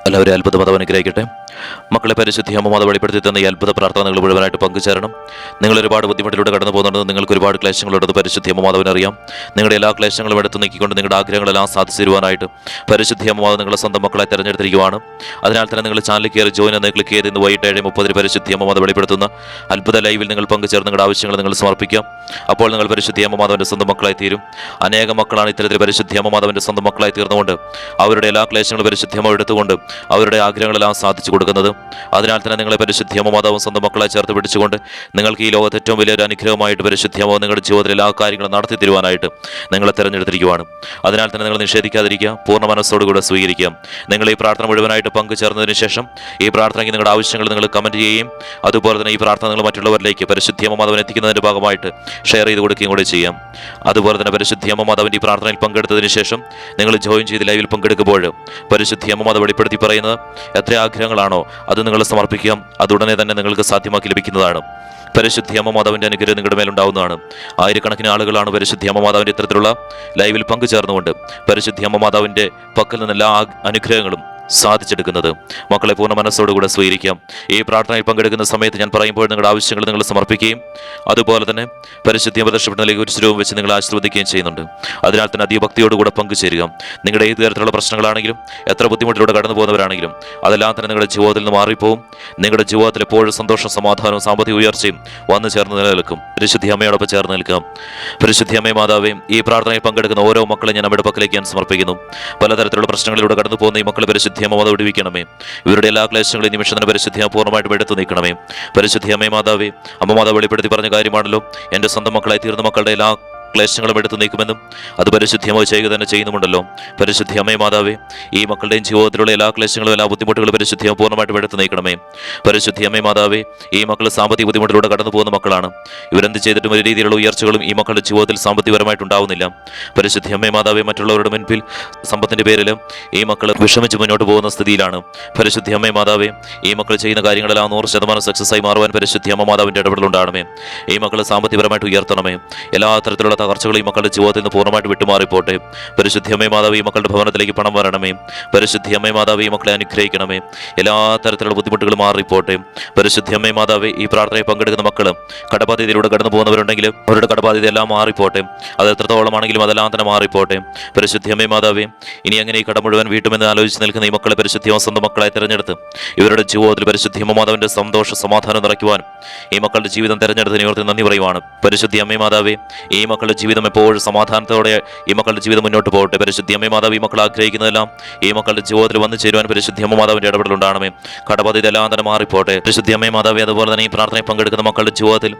എല്ലാവരും അത്ഭുതം അനുഗ്രഹിക്കട്ടെ. മക്കളെ, പരിശുദ്ധി അമ്മ അത് വെളിപ്പെടുത്തി തന്ന ഈ അത്ഭുത പ്രാർത്ഥനകൾ മുഴുവനായിട്ട് പങ്കുചേരണം. നിങ്ങൾ ഒരുപാട് ബുദ്ധിമുട്ടിലൂടെ കടന്നു പോകുന്നുണ്ട്. നിങ്ങൾക്ക് ഒരുപാട് ക്ലേശങ്ങളുള്ളത് പരിശുദ്ധി അമ്മ മാധവനറിയാം. നിങ്ങളുടെ എല്ലാ ക്ലേശങ്ങളും എടുത്ത് നീക്കിക്കൊണ്ട് നിങ്ങളുടെ ആഗ്രഹങ്ങളെല്ലാം സാധിച്ചു തരുവാനായിട്ട് പരിശുദ്ധി അമ്മ മാധവൻ നിങ്ങളുടെ സ്വന്തം മക്കളെ തിരഞ്ഞെടുത്തിരിക്കുകയാണ്. അതിനാൽ തന്നെ നിങ്ങൾ ചാനലിൽ കയറി ജോയിൻ എന്ന് ക്ലിക്ക് ചെയ്ത് ഇന്ന് വൈകിട്ട് 7:30 പരിശുദ്ധി അമ്മ മാധവൻ വെളിപ്പെടുത്തുന്ന അത്ഭുത ലൈവിൽ നിങ്ങൾ പങ്കുചേർന്ന് നിങ്ങളുടെ ആവശ്യങ്ങൾ നിങ്ങൾ സമർപ്പിക്കാം. അപ്പോൾ നിങ്ങൾ പരിശുദ്ധി അമ്മ മാധവന്റെ സ്വന്തം മക്കളായി തീരും. അനേകം മക്കളാണ് ഇത്തരത്തിൽ പരിശുദ്ധി അമ്മ മാധവന്റെ സ്വന്തം മക്കളായി തീർന്നുകൊണ്ട് അവരുടെ എല്ലാ ക്ലേശങ്ങളും പരിശുദ്ധി അമ്മ എടുത്തുകൊണ്ട് അവരുടെ ആഗ്രഹങ്ങളെല്ലാം സാധിച്ചു കൊടുക്കുന്നത്. അതിനാൽ തന്നെ നിങ്ങളെ പരിശുദ്ധി അമ്മ മാതാവും സ്വന്തം മക്കളെ ചേർത്ത് പിടിച്ചുകൊണ്ട് നിങ്ങൾക്ക് ഈ ലോകത്ത് ഏറ്റവും വലിയൊരു അനുഗ്രഹമായിട്ട് പരിശുദ്ധി അമ്മ നിങ്ങളുടെ ജീവിതത്തിൽ എല്ലാ കാര്യങ്ങളും നടത്തി തരുവാനായിട്ട് നിങ്ങളെ തിരഞ്ഞെടുത്തിരിക്കുകയാണ്. അതിനാൽ തന്നെ നിങ്ങൾ നിഷേധിക്കാതിരിക്കുക, പൂർണ്ണ മനസ്സോടുകൂടെ സ്വീകരിക്കുക. നിങ്ങൾ ഈ പ്രാർത്ഥന മുഴുവനായിട്ട് പങ്കുചേർന്നതിന് ശേഷം ഈ പ്രാർത്ഥനയ്ക്ക് നിങ്ങളുടെ ആവശ്യങ്ങൾ നിങ്ങൾ കമൻറ്റ് ചെയ്യുകയും അതുപോലെ തന്നെ ഈ പ്രാർത്ഥന നിങ്ങൾ മറ്റുള്ളവരിലേക്ക് പരിശുദ്ധി അമ്മ മാധവൻ എത്തിക്കുന്നതിൻ്റെ ഭാഗമായിട്ട് ഷെയർ ചെയ്ത് കൊടുക്കുകയും കൂടി ചെയ്യാം. അതുപോലെ തന്നെ പരിശുദ്ധി അമ്മ മാധവൻ്റെ ഈ പ്രാർത്ഥനയിൽ പങ്കെടുത്തതിന് ശേഷം നിങ്ങൾ ജോയിൻ ചെയ്ത് ലൈവിൽ പങ്കെടുക്കുമ്പോൾ പരിശുദ്ധി അമ്മ മാധവൻ വെളിപ്പെടുത്തി പറയുന്നത് എത്ര ആഗ്രഹങ്ങളാണോ അത് നിങ്ങൾ സമർപ്പിക്കാം. അതുടനെ തന്നെ നിങ്ങൾക്ക് സാധ്യമാക്കി ലഭിക്കുന്നതാണ്. പരിശുദ്ധി അമ്മ മാതാവിൻ്റെ അനുഗ്രഹം നിങ്ങളുടെ മേലുണ്ടാവുന്നതാണ്. ആയിരക്കണക്കിന് ആളുകളാണ് പരിശുദ്ധി അമ്മ മാതാവിൻ്റെ ഇത്തരത്തിലുള്ള ലൈവിൽ പങ്കുചേർന്നുകൊണ്ട് പരിശുദ്ധി അമ്മ മാതാവിൻ്റെ പക്കൽ നിന്ന് എല്ലാ അനുഗ്രഹങ്ങളും സാധിച്ചെടുക്കുന്നത്. മക്കളെ, പൂർണ്ണ മനസ്സോടുകൂടെ സ്വീകരിക്കാം. ഈ പ്രാർത്ഥനയിൽ പങ്കെടുക്കുന്ന സമയത്ത് ഞാൻ പറയുമ്പോൾ നിങ്ങളുടെ ആവശ്യങ്ങൾ നിങ്ങൾ സമർപ്പിക്കുകയും അതുപോലെ തന്നെ പരിശുദ്ധി പ്രദർശനത്തിലേക്ക് ഒരു സ്വരൂപം വെച്ച് നിങ്ങൾ ആശീർവദിക്കുകയും ചെയ്യുന്നുണ്ട്. അതിനാൽ തന്നെ അതിഭക്തിയോടുകൂടെ പങ്കുചേരുക. നിങ്ങളുടെ ഏത് തരത്തിലുള്ള പ്രശ്നങ്ങളാണെങ്കിലും എത്ര ബുദ്ധിമുട്ടിലൂടെ കടന്നു പോകുന്നവരാണെങ്കിലും അതെല്ലാം തന്നെ നിങ്ങളുടെ ജീവിതത്തിൽ നിന്ന് മാറിപ്പോവും. നിങ്ങളുടെ ജീവിതത്തിൽ എപ്പോഴും സന്തോഷം, സമാധാനവും സാമ്പത്തിക ഉയർച്ചയും വന്നു ചേർന്ന് നിലനിൽക്കും. പരിശുദ്ധി അമ്മയോടൊപ്പം ചേർന്ന് നിൽക്കാം. പരിശുദ്ധി അമ്മയെ മാതാവേയും ഈ പ്രാർത്ഥനയിൽ പങ്കെടുക്കുന്ന ഓരോ മക്കളെ ഞാൻ നമ്മുടെ പക്കലേക്ക് ഞാൻ സമർപ്പിക്കുന്നു. പലതരത്തിലുള്ള പ്രശ്നങ്ങളിലൂടെ കടന്നു പോകുന്ന ഈ മക്കളെ പരിശുദ്ധി അമ്മ മാതാവ് വിടുവിക്കണമേ. ഇവരുടെ എല്ലാ ക്ലേശങ്ങളെയും നിമിഷത്തിന് പരിശുദ്ധി പൂർണ്ണമായിട്ടും എടുത്തു നീക്കണമേ. പരിശുദ്ധി അമ്മയെ മാതാവേ, അമ്മ മാതാവ് വെളിപ്പെടുത്തി പറഞ്ഞ കാര്യമാണല്ലോ, എൻ്റെ സ്വന്തം മക്കളായി തീർന്ന മക്കളുടെ എല്ലാ ക്ലേശങ്ങളും എടുത്തു നീക്കുമെന്നും അത് പരിശുദ്ധിയമ്മ ചെയ്യുക തന്നെ ചെയ്യുന്നുമുണ്ടല്ലോ. പരിശുദ്ധി അമ്മയെ മാതാവേ, ഈ മക്കളുടെയും ജീവിതത്തിലുള്ള എല്ലാ ക്ലേശങ്ങളും എല്ലാ ബുദ്ധിമുട്ടുകളും പരിശുദ്ധിയമ്മ പൂർണ്ണമായിട്ടും എടുത്തു നീക്കണമേ. പരിശുദ്ധി അമ്മയെ മാതാവേ, ഈ മക്കൾ സാമ്പത്തിക ബുദ്ധിമുട്ടിലൂടെ കടന്നു പോകുന്ന മക്കളാണ്. ഇവരെന്ത് ചെയ്തിട്ടും ഒരു രീതിയിലുള്ള ഉയർച്ചകളും ഈ മക്കളുടെ ജീവിതത്തിൽ സാമ്പത്തികപരമായിട്ടുണ്ടാവുന്നില്ല. പരിശുദ്ധി അമ്മയെ മാതാവേ, മറ്റുള്ളവരുടെ മുൻപിൽ സമ്പത്തിന്റെ പേരിൽ ഈ മക്കൾ വിഷമിച്ച് മുന്നോട്ട് പോകുന്ന സ്ഥിതിയിലാണ്. പരിശുദ്ധി അമ്മയെ മാതാവേ, ഈ മക്കൾ ചെയ്യുന്ന കാര്യങ്ങളെല്ലാം 100% സക്സസ് ആയി മാറുവാൻ പരിശുദ്ധി അമ്മ മാതാവിന്റെ ഇടപെടലുണ്ടാകണമേ. ഈ മക്കൾ സാമ്പത്തികപരമായിട്ട് ഉയർത്തണമേ. എല്ലാ തരത്തിലുള്ള തകർച്ചകൾ ഈ മക്കളുടെ ജീവിതത്തിൽ നിന്ന് പൂർണ്ണമായിട്ട് വിട്ടുമാറിപ്പോട്ടെ. പരിശുദ്ധി അമ്മയെ മാതാവ്, ഈ മക്കളുടെ ഭവനത്തിലേക്ക് പണം വരണമേ. പരിശുദ്ധി അമ്മയെ മാതാവ്, ഈ മക്കളെ അനുഗ്രഹിക്കണമേ. എല്ലാ തരത്തിലുള്ള ബുദ്ധിമുട്ടുകൾ മാറിപ്പോട്ടെ. പരിശുദ്ധി അമ്മയെ മാതാവ്, ഈ പ്രാർത്ഥനയിൽ പങ്കെടുക്കുന്ന മക്കൾ കടബാധ്യതയിലൂടെ കടന്നു പോകുന്നവരുണ്ടെങ്കിൽ അവരുടെ കടബാധ്യത എല്ലാം മാറിപ്പോട്ടെ. അത് എത്രത്തോളമാണെങ്കിലും അതെല്ലാം തന്നെ മാറിപ്പോട്ടെ. പരിശുദ്ധി അമ്മയെ മാതാവേ, ഇനി അങ്ങനെ ഈ കട മുഴുവൻ വീട്ടുമെന്ന് ആലോചിച്ച് നിൽക്കുന്ന ഈ മക്കളെ പരിശുദ്ധി അമ്മ സ്വന്തം മക്കളായി തിരഞ്ഞെടുത്ത് ഇവരുടെ ജീവിതത്തിൽ പരിശുദ്ധി അമ്മ മാതാവിന്റെ സന്തോഷ സമാധാനം നിറയ്ക്കുവാൻ ഈ മക്കളുടെ ജീവിതം തിരഞ്ഞെടുത്തതിനെ ഓർത്ത് നന്ദി പറയുവാണ്. പരിശുദ്ധി അമ്മയെ മാതാവേ, ഈ മക്കളുടെ ജീവിതം എപ്പോഴും സമാധാനത്തോടെ ഈ മക്കളുടെ ജീവിതം മുന്നോട്ട് പോകട്ടെ. പരിശുദ്ധി അമ്മയെ മാതാവ്, ഈ മക്കൾ ആഗ്രഹിക്കുന്നതെല്ലാം ഈ മക്കളുടെ ജീവിതത്തിൽ വന്നു ചേരുവാൻ പരിശുദ്ധി അമ്മ മാതാവിന്റെ ഇടപെടലുണ്ടാകണമേ. കടബാധ്യത എല്ലാം തന്നെ മാറിപ്പോട്ടെ. പരിശുദ്ധി അമ്മയെ മാതാവേ, അതുപോലെ തന്നെ ഈ പ്രാർത്ഥനയിൽ പങ്കെടുക്കുന്ന മക്കളുടെ ജീവിതത്തിൽ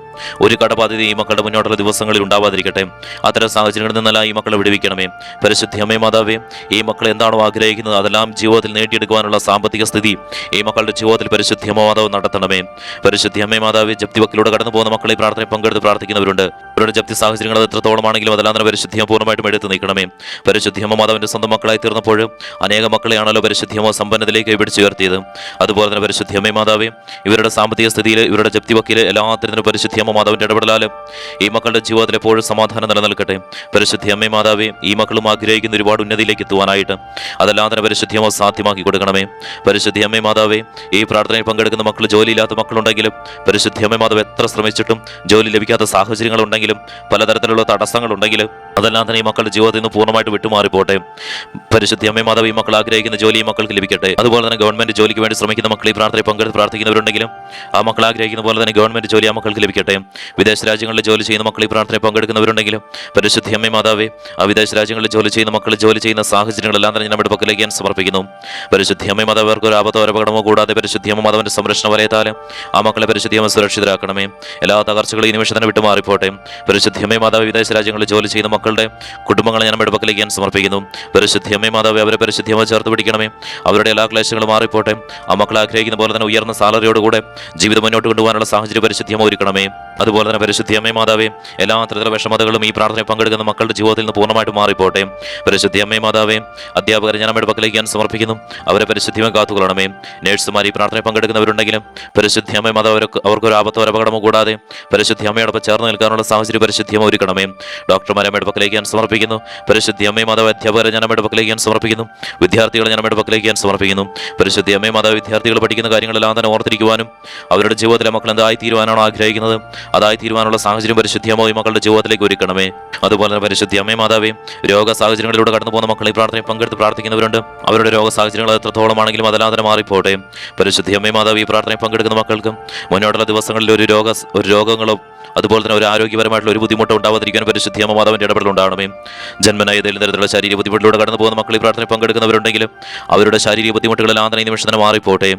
ഒരു കടബാധ്യത ഈ മക്കളുടെ മുന്നോട്ടുള്ള ദിവസങ്ങളിൽ ഉണ്ടാവാതിരിക്കട്ടെ. അത്തരം സാഹചര്യങ്ങളിൽ നിന്നെല്ലാം ഈ മക്കളെ വിടുവിക്കണമേ. പരിശുദ്ധി അമ്മയെ മാതാവേ, ഈ മക്കൾ എന്താണോ ആഗ്രഹിക്കുന്നത് അതെല്ലാം ജീവിതത്തിൽ നേടിയെടുക്കുവാനുള്ള സാമ്പത്തിക സ്ഥിതി ഈ മക്കളുടെ ജീവിതത്തിൽ പരിശുദ്ധി അമ്മ മാതാവ് നടത്തണമേ. പരിശുദ്ധി അമ്മയെ മാതാവേ, ജപ്തി വക്കിലൂടെ കടന്നു പോകുന്ന മക്കളെ ഈ പ്രാർത്ഥനയിൽ പങ്കെടുത്ത് പ്രാർത്ഥിക്കുന്നവരുണ്ട്. അവരുടെ ജപ്തി സാഹചര്യങ്ങൾ അത് എത്രത്തോളമാണെങ്കിലും അതെല്ലാം തന്നെ പരിശുദ്ധിയെ പൂർണ്ണമായിട്ടും എടുത്ത് നീക്കണമേ. പരിശുദ്ധിയമ്മ മാതാവിന്റെ സ്വന്തം മക്കളായി തീർന്നപ്പോൾ അനേകം മക്കളെയാണല്ലോ പരിശുദ്ധിയമ്മ സമ്പന്നത്തിലേക്ക് പിടിച്ചു ഉയർത്തിയത്. അതുപോലെ തന്നെ പരിശുദ്ധിയമ്മയെ മാതാവേ, ഇവരുടെ സാമ്പത്തിക സ്ഥിതിയിൽ ഇവരുടെ ജപ്തി വക്കിൽ എല്ലാത്തിനും പരിശുദ്ധിയമ്മ മാതാവിന്റെ ഇടപെടലാലും ഈ മക്കളുടെ ജീവിതത്തിൽ എപ്പോഴും സമാധാനം നിലനിൽക്കട്ടെ. പരിശുദ്ധിയമ്മയെ മാതാവേ, ഈ മക്കളും ആഗ്രഹിക്കുന്ന ഒരുപാട് ഉന്നതിയിലേക്ക് എത്തുവാനായിട്ട് അതെല്ലാം തന്നെ പരിശുദ്ധിയമ്മ സാധ്യമാക്കി കൊടുക്കണമേ. പരിശുദ്ധിയമ്മയെ മാതാവേ, ഈ പ്രാർത്ഥനയിൽ പങ്കെടുക്കുന്ന മക്കൾ ജോലിയില്ലാത്ത മക്കളുണ്ടെങ്കിലും പരിശുദ്ധിയമ്മയെ മാതാവ് എത്ര ശ്രമിച്ചിട്ടും ജോലി ലഭിക്കാത്ത സാഹചര്യങ്ങളുണ്ടെങ്കിലും പലതരത്തിലുള്ള തടസ്സങ്ങളുണ്ടെങ്കിലും അതെല്ലാം തന്നെ ഈ മക്കളുടെ ജീവിതത്തിൽ നിന്ന് പൂർണ്ണമായിട്ട് വിട്ടുമാറിപ്പോട്ടെ. പരിശുദ്ധി അമ്മയെ മാതാവ്, ഈ മക്കൾ ആഗ്രഹിക്കുന്ന ജോലി ഈ മക്കൾക്ക് ലഭിക്കട്ടെ. അതുപോലെ തന്നെ ഗവൺമെന്റ് ജോലിക്ക് വേണ്ടി ശ്രമിക്കുന്ന മക്കൾ ഈ പ്രാർത്ഥനയിൽ പങ്കെടുത്ത് പ്രാർത്ഥിക്കുന്നവരുണ്ടെങ്കിലും ആ മക്കൾ ആഗ്രഹിക്കുന്ന പോലെ തന്നെ ഗവൺമെന്റ് ജോലി ആ മക്കൾക്ക് ലഭിക്കട്ടെ. വിദേശ രാജ്യങ്ങളിൽ ജോലി ചെയ്യുന്ന മക്കൾ ഈ പ്രാർത്ഥനയിൽ പങ്കെടുക്കുന്നവരുണ്ടെങ്കിലും പരിശുദ്ധി അമ്മയെ മാതാവേ, ആ വിദേശ രാജ്യങ്ങളിൽ ജോലി ചെയ്യുന്ന മക്കൾ ജോലി ചെയ്യുന്ന സാഹചര്യങ്ങളെല്ലാം തന്നെ നമ്മുടെ പക്കലേക്ക് ഞാൻ സമർപ്പിക്കുന്നു. പരിശുദ്ധി അമ്മയെ മാതാവ്, അവർക്ക് ഒരു ആപത്തോ അപകടമോ കൂടാതെ പരിശുദ്ധി അമ്മ മാതാവിന്റെ സംരക്ഷണ വലയത്താലും ആ മക്കളെ പരിശുദ്ധി അമ്മ സുരക്ഷിതരാക്കണമേ. എല്ലാ തകർച്ചകളും ഈ നിമിഷം തന്നെ വിട്ടുമാറിപ്പോട്ടെ. പരിശുദ്ധി അമ്മയെ മാതാവ്, വിദേശ രാജ്യങ്ങളിൽ ജോലി ചെയ്യുന്ന മക്കളുടെ കുടുംബങ്ങളെ ഞാൻ നമ്മുടെ പക്കലേക്ക് ഞാൻ സമർപ്പിക്കുന്നു. പരിശുദ്ധി അമ്മയെ മാതാവേ, അവരെ പരിശുദ്ധി അമ്മ ചേർത്ത് പിടിക്കണമേ. അവരുടെ എല്ലാ ക്ലേശങ്ങളും മാറിപ്പോട്ടെ. ആ മക്കൾ ആഗ്രഹിക്കുന്ന പോലെ തന്നെ ഉയർന്ന സാലറിയോടുകൂടെ ജീവിതം മുന്നോട്ട് കൊണ്ടുപോകാനുള്ള സാഹചര്യം പരിശുദ്ധി അമ്മ ഒരുക്കണമേ. അതുപോലെ തന്നെ പരിശുദ്ധി അമ്മയെ മാതാവേ, എല്ലാ തരത്തിലുള്ള വിഷമതകളും ഈ പ്രാർത്ഥനയിൽ പങ്കെടുക്കുന്ന മക്കളുടെ ജീവിതത്തിൽ നിന്ന് പൂർണ്ണമായിട്ട് മാറിപ്പോട്ടെ. പരിശുദ്ധി അമ്മയെ മാതാവേ, അധ്യാപകരെ ഞാൻ നമ്മുടെ പക്കലേക്ക് ഞാൻ സമർപ്പിക്കുന്നു. അവരെ പരിശുദ്ധിമേ കാത്തുകൊള്ളണമേ. നേഴ്സുമാർ ഈ പ്രാർത്ഥനയിൽ പങ്കെടുക്കുന്നവരുണ്ടെങ്കിലും പരിശുദ്ധി അമ്മയെ മാതാവ്, അവർക്കൊരു ആപത്തോ അപകടമോ കൂടാതെ പരിശുദ്ധി അമ്മയോടൊപ്പം ചേർന്ന് നിൽക്കാനുള്ള സാഹചര്യം പരിശുദ്ധി അമ്മ ഒരുക്കണമേ. ഡോക്ടർമാരെ നമ്മുടെ പക്കലേക്ക് ഞാൻ സമർപ്പിക്കുന്നു. പരിശുദ്ധി അമ്മേ മാതാവ് അധ്യാപകരെ ഞാൻ അമ്മയുടെ പക്കലേക്ക് ഞാൻ സമർപ്പിക്കുന്നു. വിദ്യാർത്ഥികളെ ഞാൻ അമ്മയുടെ പക്കലേക്ക് ഞാൻ സമർപ്പിക്കുന്നു. പരിശുദ്ധി അമ്മേ മാതാവ് വിദ്യാർത്ഥികൾ പഠിക്കുന്ന കാര്യങ്ങളെല്ലാം തന്നെ ഓർത്തിരിക്കുവാനും അവരുടെ ജീവിതത്തിലെ മക്കൾ എന്തായി തീരുവാനാണോ ആഗ്രഹിക്കുന്നത് അതായി തീരുവാനുള്ള സാഹചര്യം പരിശുദ്ധി അമ്മ ഈ മക്കളുടെ ജീവിതത്തിലേക്ക് ഒരുക്കണമേ. അതുപോലെ തന്നെ പരിശുദ്ധി അമ്മേ മാതാവേ രോഗ സാഹചര്യങ്ങളിലൂടെ കടന്നു പോകുന്ന മക്കളെ ഈ പ്രാർത്ഥനയിൽ പങ്കെടുത്ത് പ്രാർത്ഥിക്കുന്നവരുണ്ട്. അവരുടെ രോഗ സാഹചര്യങ്ങൾ എത്രത്തോളമാണെങ്കിലും അതെല്ലാം തന്നെ മാറിപ്പോട്ടെ. പരിശുദ്ധി അമ്മേ മാതാവ് ഈ പ്രാർത്ഥനയിൽ പങ്കെടുക്കുന്ന മക്കൾക്ക് മുന്നോട്ടുള്ള ദിവസങ്ങളിൽ ഒരു രോഗങ്ങളോ അതുപോലെ തന്നെ ഒരു ആരോഗ്യപരമായിട്ടുള്ള ഒരു ബുദ്ധിമുട്ടോ ഉണ്ടാവാതിരിക്കാൻ പരിശുദ്ധി അമ്മ മാതാവിന്റെ ഇടപെടൽ ഉണ്ടാവണമേ. ജന്മനായ ഏതെങ്കിലും തരത്തിലുള്ള ശാരീരിക ബുദ്ധിമുട്ടിലൂടെ കടന്നു പോകുന്ന മക്കൾ ഈ പ്രാർത്ഥനയിൽ പങ്കെടുക്കുന്നവരുണ്ടെങ്കിലും അവരുടെ ശാരീരിക ബുദ്ധിമുട്ടുകളെല്ലാം തന്നെ ഈ നിമിഷം തന്നെ മാറിപ്പോട്ടെ.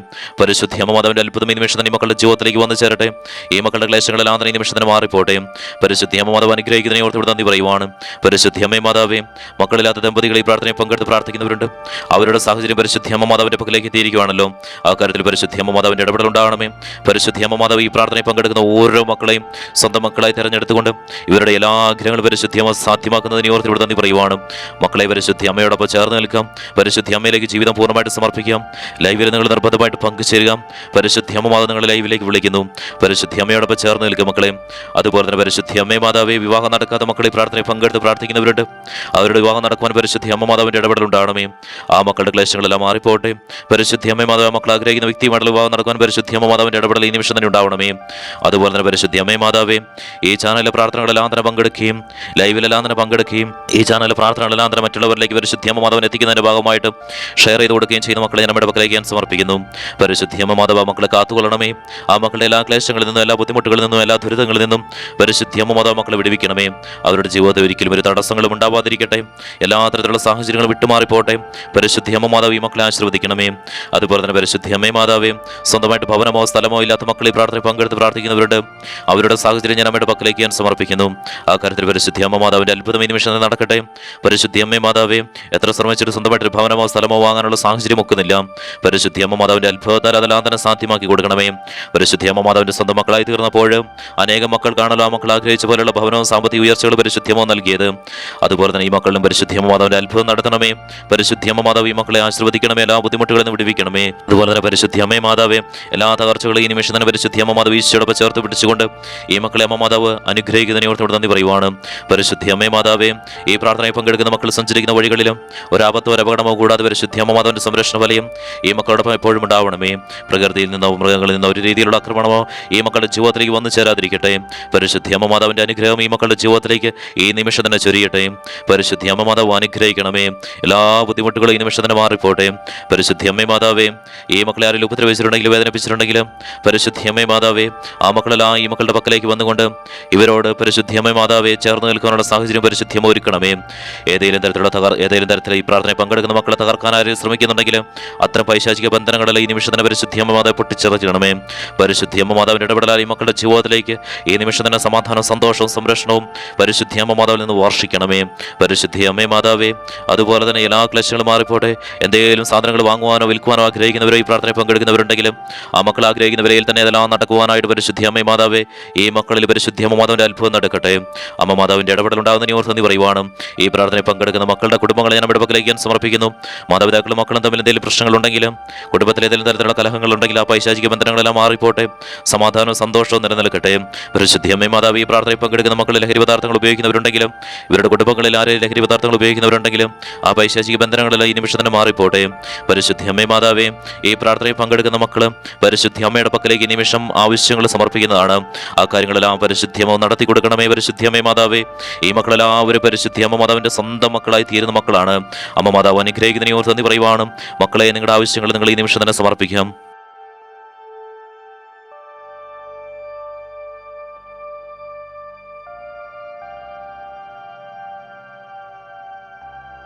പരിശുദ്ധി അമ്മ മാതാവിന്റെ അത്ഭുതം ഈ നിമിഷം തന്നെ ഈ മക്കളുടെ ജീവിതത്തിലേക്ക് വന്നു ചേരട്ടെ. ഈ മക്കളുടെ ക്ലേശങ്ങളെല്ലാം തന്നെ ഈ നിമിഷം തന്നെ മാറിപ്പോട്ടെ. പരിശുദ്ധി അമ്മ മാതാവ് അനുഗ്രഹിക്കുന്നതിനെ ഓർത്ത് ഇവിടെ നന്ദി പറയുവാണ്. പരിശുദ്ധി അമ്മേ മാതാവേ മക്കളില്ലാത്ത ദമ്പതികൾ ഈ പ്രാർത്ഥനയിൽ പങ്കെടുത്ത് പ്രാർത്ഥിക്കുന്നവരുണ്ട്. അവരുടെ സാഹചര്യം പരിശുദ്ധി അമ്മ മാതാവിന്റെ പക്കലേക്ക് എത്തിയിരിക്കുകയാണല്ലോ. ആ കാര്യത്തിൽ പരിശുദ്ധി അമ്മ മാതാവിന്റെ ഇടപെടൽ ഉണ്ടാകണമേ. പരിശുദ്ധി അമ്മ മാതാവ് ഈ പ്രാർത്ഥനയിൽ പങ്കെടുക്കുന്ന ഓരോ മക്കളെയും സ്വന്തം മക്കളായി തെരഞ്ഞെടുത്തുകൊണ്ട് ഇവരുടെ എല്ലാ ആഗ്രഹങ്ങളും പരിശുദ്ധി അമ്മ സാധ്യമാക്കുന്നതിനെ ഓർത്ത് ഇവിടെ നന്ദി പറയുവാണ്. മക്കളെ പരിശുദ്ധി അമ്മയോടൊപ്പം ചേർന്ന് നിൽക്കാം. പരിശുദ്ധി അമ്മയിലേക്ക് ജീവിതം പൂർണ്ണമായിട്ട് സമർപ്പിക്കാം. ലൈവിൽ നിങ്ങൾ നിർബന്ധമായിട്ട് പങ്കുചേരുക. പരിശുദ്ധി അമ്മ മാതാവ് നിങ്ങളെ ലൈവിലേക്ക് വിളിക്കുന്നു. പരിശുദ്ധി അമ്മയോടൊപ്പം ചേർന്ന് നിൽക്കുക മക്കളെ. അതുപോലെ തന്നെ പരിശുദ്ധി അമ്മേ മാതാവേ വിവാഹം നടക്കാത്ത മക്കളെ പ്രാർത്ഥനയിൽ പങ്കെടുത്ത് പ്രാർത്ഥിക്കുന്നവരുണ്ട്. അവരുടെ വിവാഹം നടക്കുവാൻ പരിശുദ്ധി അമ്മ മാതാവിന്റെ ഇടപെടൽ ഉണ്ടാകണമേ. ആ മക്കളുടെ ക്ലേശങ്ങളെല്ലാം മാറിപ്പോട്ടെ. പരിശുദ്ധി അമ്മേ മാതാവ് മക്കൾ ആഗ്രഹിക്കുന്ന വ്യക്തിയുമായിട്ടുള്ള വിവാഹം നടക്കുവാൻ പരിശുദ്ധി അമ്മ മാതാവിന്റെ ഇടപെടൽ ഈ നിമിഷം തന്നെ ഉണ്ടാവണമേ. അതുപോലെ തന്നെ പരിശുദ്ധി അമ്മേ മാതാവേ ഈ ചാനലിലെ പ്രാർത്ഥനകളെല്ലാം തന്നെ പങ്കെടുക്കുകയും ലൈവിലെല്ലാം തന്നെ പങ്കെടുക്കുകയും ഈ ചാനലിലെ പ്രാർത്ഥനകളെല്ലാം തന്നെ മറ്റുള്ളവരിലേക്ക് പരിശുദ്ധി അമ്മ മാതാവിനെ എത്തിക്കുന്നതിന്റെ ഭാഗമായിട്ട് ഷെയർ ചെയ്ത് കൊടുക്കുകയും ചെയ്യുന്ന മക്കളെ നമ്മുടെ പക്കലേക്ക് ഞാൻ സമർപ്പിക്കുന്നു. പരിശുദ്ധി അമ്മ മാതാവ് മക്കളെ കാത്തുകൊള്ളണമേ. ആ മക്കളുടെ എല്ലാ ക്ലേശങ്ങളിൽ നിന്നും എല്ലാ ബുദ്ധിമുട്ടുകളിൽ നിന്നും എല്ലാ ദുരിതങ്ങളിൽ നിന്നും പരിശുദ്ധി അമ്മ മാതാവ് മക്കളെ വിടുവിക്കണമേ. അവരുടെ ജീവിതത്തിൽ ഒരിക്കലും ഒരു തടസ്സങ്ങളും ഉണ്ടാവാതിരിക്കട്ടെ. എല്ലാ തരത്തിലുള്ള സാഹചര്യങ്ങളും വിട്ടുമാറിപ്പോട്ടെ. പരിശുദ്ധി അമ്മ മാതാവ് ഈ മക്കളെ ആശീർവദിക്കണമേ. അതുപോലെ തന്നെ പരിശുദ്ധി അമ്മേ മാതാവേ സ്വന്തമായിട്ട് ഭവനമോ സ്ഥലമോ ഇല്ലാത്ത മക്കൾ ഈ പ്രാർത്ഥനയിൽ പങ്കെടുത്ത് പ്രാർത്ഥിക്കുന്നവരുണ്ട്. അവരുടെ സാഹചര്യം ഞാൻ അമ്മയുടെ പക്കലേക്ക് ഞാൻ സമർപ്പിക്കുന്നു. ആ കാര്യത്തിൽ പരിശുദ്ധി അമ്മ മാതാവിന്റെ അത്ഭുതം ഈ നിമിഷം നടക്കട്ടെ. പരിശുദ്ധി അമ്മേ മാതാവേ എത്ര ശ്രമിച്ചിട്ട് സ്വന്തമായിട്ടൊരു ഭവനമോ സ്ഥലമോ വാങ്ങാനുള്ള സാഹചര്യം ഒക്കുന്നില്ല. പരിശുദ്ധി അമ്മ മാതാവിന്റെ അത്ഭുതത്താൽ അതെല്ലാം തന്നെ സാധ്യമാക്കി കൊടുക്കണമേ. പരിശുദ്ധി അമ്മ മാതാവിന്റെ സ്വന്തം മക്കളായി തീർന്നപ്പോൾ അനേകം മക്കൾ കാണല്ലോ ആ മക്കൾ ആഗ്രഹിച്ച പോലെയുള്ള ഭവനവും സാമ്പത്തിക ഉയർച്ചകൾ പരിശുദ്ധി അമ്മ നൽകിയത്. അതുപോലെ തന്നെ ഈ മക്കളിലും പരിശുദ്ധി അമ്മ മാതാവിന്റെ അത്ഭുതം നടത്തണമേ. പരിശുദ്ധി അമ്മ മാതാവ് ഈ മക്കളെ ആശീർവദിക്കണമേ. എല്ലാ ബുദ്ധിമുട്ടുകളിൽ നിന്ന് വിടുവിക്കണമേ. അതുപോലെ തന്നെ പരിശുദ്ധി അമ്മേ മാതാവേ എല്ലാ തകർച്ചകളും ഈ നിമിഷം തന്നെ പരിശുദ്ധി അമ്മ മാതാവ് ഈശോടൊപ്പം ചേർത്ത് പിടിച്ചുകൊണ്ട് ഈ മക്കളെ അമ്മ മാതാവ് അനുഗ്രഹിക്കുന്നതിനെ ഓർത്തോട് നന്ദി പറയുവാണ്. പരിശുദ്ധി അമ്മേ മാതാവേ ഈ പ്രാർത്ഥനയിൽ പങ്കെടുക്കുന്ന മക്കൾ സഞ്ചരിക്കുന്ന വഴികളിലും ഒരാപത്തോ ഒരപകടമോ കൂടാതെ പരിശുദ്ധി അമ്മ മാതാവിന്റെ സംരക്ഷണ വലയം ഈ മക്കളോടൊപ്പം എപ്പോഴും ഉണ്ടാവണമേ. പ്രകൃതിയിൽ നിന്നോ മൃഗങ്ങളിൽ നിന്നോ ഒരു രീതിയിലുള്ള ആക്രമണമോ ഈ മക്കളുടെ ജീവിതത്തിലേക്ക് വന്നു ചേരാതിരിക്കട്ടെ. പരിശുദ്ധി അമ്മ മാതാവിന്റെ അനുഗ്രഹം ഈ മക്കളുടെ ജീവിതത്തിലേക്ക് ഈ നിമിഷം തന്നെ ചൊരിയട്ടെ. പരിശുദ്ധി അമ്മ മാതാവ് അനുഗ്രഹിക്കണമേ. എല്ലാ ബുദ്ധിമുട്ടുകളും ഈ നിമിഷം തന്നെ മാറിപ്പോട്ടെ. പരിശുദ്ധി അമ്മേ മാതാവേ ഈ മക്കളെ ആരെങ്കിലും ഉപദ്രവിച്ചിട്ടുണ്ടെങ്കിലും വേദനിപ്പിച്ചിട്ടുണ്ടെങ്കിലും പരിശുദ്ധി അമ്മേ മാതാവേ ആ മക്കളെല്ലാം ഈ മക്കളുടെ പക്കലേക്ക് വന്നുകൊണ്ട് ഇവരോട് പരിശുദ്ധി അമ്മേ മാതാവേ ചേർന്ന് നിൽക്കാനുള്ള സാഹചര്യം പരിശുദ്ധി അമ്മ ഒരുക്കണമേ. ഏതെങ്കിലും തരത്തിലുള്ള ഈ പ്രാർത്ഥനയിൽ പങ്കെടുക്കുന്ന മക്കളെ തകർക്കാൻ ആരും ശ്രമിക്കുന്നുണ്ടെങ്കിലും അത്തരം പൈശാചിക ബന്ധനങ്ങളെല്ലാം ഈ നിമിഷം തന്നെ പരിശുദ്ധി അമ്മ മാതാവ് പൊട്ടിച്ചെറിയണമേ. പരിശുദ്ധി അമ്മ മാതാവിന്റെ ഇടപെടലാൽ ഈ മക്കളുടെ ജീവിതത്തിലേക്ക് ഈ നിമിഷം തന്നെ സമാധാനവും സന്തോഷവും സംരക്ഷണവും പരിശുദ്ധി അമ്മ മാതാവിൽ നിന്ന് വർഷിക്കണമേ. പരിശുദ്ധി അമ്മേ മാതാവേ അതുപോലെ തന്നെ എല്ലാ ക്ലേശങ്ങളും മാറിപ്പോട്ടെ. എന്തെങ്കിലും സാധനങ്ങൾ വാങ്ങുവാനോ വിൽക്കുവാനോ ആഗ്രഹിക്കുന്നവരോ ഈ പ്രാർത്ഥനയിൽ പങ്കെടുക്കുന്നവരുണ്ടെങ്കിലും ആ മക്കൾ ആഗ്രഹിക്കുന്ന വിലയിൽ തന്നെ ഇതെല്ലാം നടക്കുവാനായിട്ട് പരിശുദ്ധി അമ്മേ മാതാവേ ഈ മക്കളിൽ പരിശുദ്ധി അമ്മ മാതാവിന്റെ അത്ഭുതം നടക്കട്ടെ. അമ്മ മാതാവിന്റെ ഇടപെടൽ ഉണ്ടാകുന്നതിനെ ഓർത്ത് നന്ദി പറയുവാണ്. ഈ പ്രാർത്ഥനയിൽ പങ്കെടുക്കുന്ന മക്കളുടെ കുടുംബങ്ങളെ ഞാൻ നമ്മുടെ പക്കലേക്ക് ഞാൻ സമർപ്പിക്കുന്നു. മാതാപിതാക്കളും മക്കളും തമ്മിൽ എന്തെങ്കിലും പ്രശ്നങ്ങളുണ്ടെങ്കിലും കുടുംബത്തിൽ ഏതെങ്കിലും തരത്തിലുള്ള കലഹങ്ങളുണ്ടെങ്കിൽ ആ പൈശാചിക ബന്ധനങ്ങളെല്ലാം മാറിപ്പോട്ടെ. സമാധാനവും സന്തോഷവും നിലനിൽക്കട്ടെ. പരിശുദ്ധി അമ്മേ മാതാവ് ഈ പ്രാർത്ഥനയിൽ പങ്കെടുക്കുന്ന മക്കൾ ലഹരി പദാർത്ഥങ്ങൾ ഉപയോഗിക്കുന്നവരുണ്ടെങ്കിലും ഇവരുടെ കുടുംബങ്ങളിൽ ആരെയും ലഹരി പദാർത്ഥങ്ങൾ ഉപയോഗിക്കുന്നവരുണ്ടെങ്കിലും ആ പൈശാചിക ബന്ധനങ്ങളെല്ലാം ഈ നിമിഷം തന്നെ മാറിപ്പോട്ടെ. പരിശുദ്ധി അമ്മേ മാതാവേ ഈ പ്രാർത്ഥനയിൽ പങ്കെടുക്കുന്ന മക്കൾ പരിശുദ്ധി അമ്മയുടെ പക്കലേക്ക് ഈ നിമിഷം ആവശ്യങ്ങൾ സമർപ്പിക്കുന്നതാണ്. ആ കാര്യങ്ങളെല്ലാം പരിശുദ്ധി അമ്മ നടത്തി കൊടുക്കണമേ. പരിശുദ്ധി അമ്മേ മാതാവേ ഈ മക്കളെല്ലാവരും പരിശുദ്ധി അമ്മ മാതാവിന്റെ സ്വന്തം മക്കളായി തീരുന്ന മക്കളാണ്. അമ്മ മാതാവ് അനുഗ്രഹിക്കുന്നതിനെ ഓർത്ത് നന്ദി പറയുവാണ്. മക്കളെ നിങ്ങളുടെ ആവശ്യങ്ങൾ നിങ്ങൾ ഈ നിമിഷം തന്നെ സമർപ്പിക്കാം.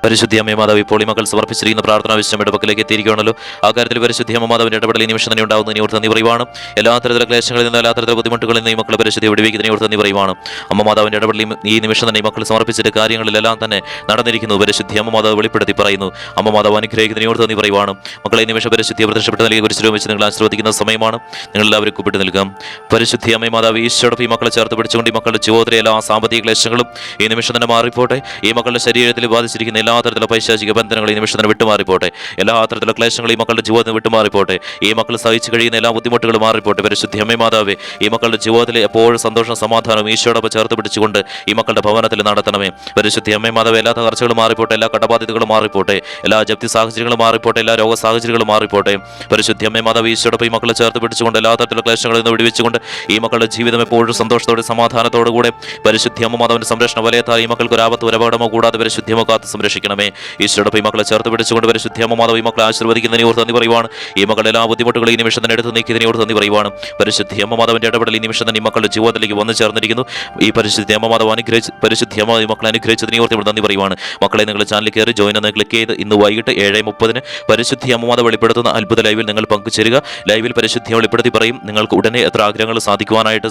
പരിശുദ്ധി അമ്മേ മാതാവ് ഇപ്പോൾ ഈ മക്കൾ സമർപ്പിച്ചിരിക്കുന്ന പ്രാർത്ഥന വിശ്വമയുടെ പക്കലേക്ക് എത്തിയിരിക്കുകയാണല്ലോ. ആ കാര്യത്തിൽ പരിശുദ്ധി അമ്മ മാതാവിന്റെ ഇടപെടൽ ഈ നിമിഷം തന്നെ ഉണ്ടാവുന്നതിനെ ഓർത്ത് നന്ദി പറയുവാണ്. എല്ലാ തരത്തിലുള്ള ക്ലേശങ്ങളിൽ നിന്നും എല്ലാ തരത്തിലുള്ള ബുദ്ധിമുട്ടുകളിൽ നിന്ന് ഈ മക്കളെ പരിശുദ്ധി വിടുവിക്കുന്നതിനെ ഓർത്ത് നന്ദി പറയുവാണ്. അമ്മ മാതാവിന്റെ ഇടപെടൽ ഈ നിമിഷം തന്നെ ഈ മക്കൾ സമർപ്പിച്ചിട്ട് കാര്യങ്ങളിലെല്ലാം തന്നെ നടന്നിരിക്കുന്നു. പരിശുദ്ധി അമ്മ മാതാവ് വെളിപ്പെടുത്തി പറയുന്നു. അമ്മ മാതാവ് അനുഗ്രഹിക്കുന്നതിനെ ഓർത്ത് നന്ദി പറയുവാണ്. മക്കളെ ഈ നിമിഷം പരിശുദ്ധി പ്രത്യക്ഷപ്പെട്ട് നൽകിയ കുരിശിലും വെച്ച് നിങ്ങൾ ആശീർവദിക്കുന്ന സമയമാണ്. നിങ്ങൾ എല്ലാവരും കൂപ്പിട്ട് നിൽക്കാം. പരിശുദ്ധി അമ്മ മാതാവ് ഈശോടൊപ്പം ഈ മക്കളെ ചേർത്ത് പിടിച്ചുകൊണ്ട് ഈ മക്കളുടെ ജീവിതത്തിലെ എല്ലാ സാമ്പത്തിക ക്ലേശങ്ങളും ഈ നിമിഷം തന്നെ മാറിപ്പോട്ടെ. ഈ മക്കളുടെ ശരീരത്തിൽ ബാധിച്ചിരിക്കുന്ന എല്ലാ എല്ലാ തരത്തിലുള്ള പൈശാചിക ബന്ധനങ്ങൾ ഈ നിമിഷത്തിന് വിട്ടുമാറിപ്പോട്ടെ. എല്ലാ തരത്തിലുള്ള ക്ലേശങ്ങൾ ഈ മക്കളുടെ ജീവിതത്തിൽ വിട്ടുമാറിപ്പോട്ടെ. ഈ മക്കൾ സഹിച്ചു കഴിയുന്ന എല്ലാ ബുദ്ധിമുട്ടുകളും മാറിപ്പോട്ടെ. പരിശുദ്ധ അമ്മേ മാതാവേ, ഈ മക്കളുടെ ജീവിതത്തിൽ എപ്പോഴും സന്തോഷം സമാധാനവും ഈശോടൊപ്പം ചേർത്ത് പിടിച്ചുകൊണ്ട് ഈ മക്കളുടെ ഭവനത്തിൽ നടത്തണമേ. പരിശുദ്ധ അമ്മേ മാതാവേ, എല്ലാ തകർച്ചകളും മാറിപ്പോട്ടെ, എല്ലാ കടബാധ്യതകളും മാറിപ്പോട്ടെ, എല്ലാ ജപ്തി സാഹചര്യങ്ങളും മാറിപ്പോട്ടെ, എല്ലാ രോഗ സാഹചര്യങ്ങളും മാറിപ്പോട്ടെ. പരിശുദ്ധ അമ്മേ മാതാവേ, ഈശോടൊപ്പം ഈ മക്കളെ ചേർത്ത് പിടിച്ചുകൊണ്ട് എല്ലാ തരത്തിലുള്ള ക്ലേശങ്ങളിൽ നിന്ന് വിടുവിച്ചുകൊണ്ട് ഈ മക്കളുടെ ജീവിതം എപ്പോഴും സന്തോഷത്തോടെ സമാധാനത്തോടു കൂടെ പരിശുദ്ധ അമ്മ മാതാവിന്റെ സംരക്ഷണ വലയത്താൽ ഈ മക്കൾക്ക് ഒരു ആപത്ത് ഒരു അപകടമോ കൂടാതെ പരിശുദ്ധമോ കാത്ത് സംരക്ഷിക്കണമേ. ഈശോടൊപ്പം ഈ മക്കളെ ചേർത്ത് പിടിച്ചുകൊണ്ട് പരിശുദ്ധ അമ്മ മാതാവ് ഈ മക്കളെ ആശീർവദിക്കുന്നതിനെ ഓർത്ത് നന്ദി പറയുവാണ്. ഈ മക്കളുടെ എല്ലാ ബുദ്ധിമുട്ടുകളും ഈ നിമിഷം തന്നെ എടുത്ത് നീക്കിയതിനെ ഓർത്ത് നന്ദി പറയുവാണ്. പരിശുദ്ധ അമ്മ മാതാവിന്റെ ഇടപെടൽ ഈ നിമിഷം തന്നെ ഈ മക്കളുടെ ജീവിതത്തിലേക്ക് വന്നു ചേർന്നിരിക്കുന്നു. ഈ പരിശുദ്ധ അമ്മ മാതാവ് പരിശുദ്ധ അമ്മ ഈ മക്കളെ അനുഗ്രഹിച്ചതിനെ ഓർത്ത് ഇവിടെ നന്ദി പറയുവാണ്. മക്കളെ നിങ്ങൾ ചാനലിൽ കയറി ജോയിൻ എന്ന് ക്ലിക്ക് ചെയ്ത് ഇന്ന് വൈകിട്ട് 7:30 പരിശുദ്ധ അമ്മ മാതാവ് വെളിപ്പെടുത്തുന്ന അത്ഭുത ലൈവിൽ നിങ്ങൾ പങ്കുചേരുക. ലൈവിൽ പരിശുദ്ധിയെ വെളിപ്പെടുത്തി പറയും. നിങ്ങൾക്ക് ഉടനെ എത്ര ആഗ്രഹങ്ങൾ സാധിക്കുവാനായിട്ട്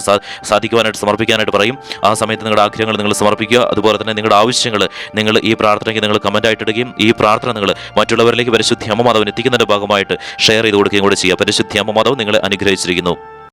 സമർപ്പിക്കാനായിട്ട് പറയും. ആ സമയത്ത് നിങ്ങളുടെ ആഗ്രഹങ്ങൾ നിങ്ങൾ സമർപ്പിക്കുക. അതുപോലെ തന്നെ നിങ്ങളുടെ ആവശ്യങ്ങൾ നിങ്ങൾ ഈ പ്രാർത്ഥനയ്ക്ക് നിങ്ങൾ കമൻ്റായിട്ട് ഇടുകയും ഈ പ്രാർത്ഥന നിങ്ങൾ മറ്റുള്ളവരിലേക്ക് പരിശുദ്ധ അമ്മ മാതാവിന് എത്തിക്കുന്നതിൻ്റെ ഭാഗമായിട്ട് ഷെയർ ചെയ്ത് കൊടുക്കുകയും കൂടെ ചെയ്യുക. പരിശുദ്ധ അമ്മ മാതാവ് നിങ്ങളെ അനുഗ്രഹിച്ചിരിക്കുന്നു.